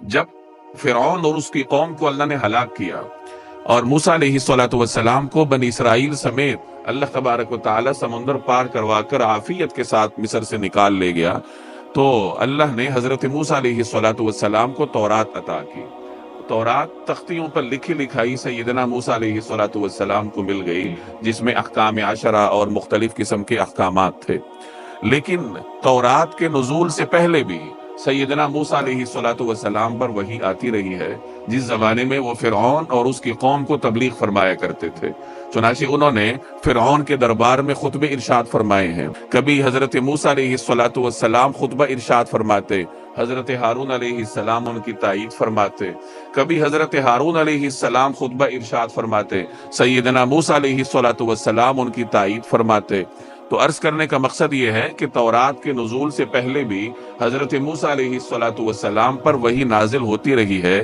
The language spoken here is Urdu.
جب فرعون اور اس کی قوم کو اللہ نے ہلاک کیا اور موسیٰ علیہ السلام کو بنی اسرائیل سمیت اللہ تبارک و تعالی سمندر پار کروا کر عافیت کے ساتھ مصر سے نکال لے گیا، تو اللہ نے حضرت موسیٰ علیہ السلام کو تورات عطا کی۔ تورات تختیوں پر لکھی لکھائی سیدنا موسیٰ علیہ السلام کو مل گئی، جس میں احکام عشرہ اور مختلف قسم کے احکامات تھے۔ لیکن تورات کے نزول سے پہلے بھی سیدنا موسیٰ علیہ السلام پر وحی آتی رہی ہے، جس زمانے میں وہ فرعون اور اس کی قوم کو تبلیغ فرمایا کرتے تھے۔ چنانچہ انہوں نے فرعون کے دربار میں خطبے ارشاد فرمائے ہیں۔ کبھی حضرت موسیٰ علیہ السلام خطبہ ارشاد فرماتے، حضرت ہارون علیہ السلام ان کی تائید فرماتے، کبھی حضرت ہارون علیہ السلام خطبہ ارشاد فرماتے، سیدنا موسیٰ علیہ السلام ان کی تائید فرماتے۔ تو عرض کرنے کا مقصد یہ ہے کہ تورات کے نزول سے پہلے بھی حضرت موسیٰ علیہ السلام پر وحی نازل ہوتی رہی ہے۔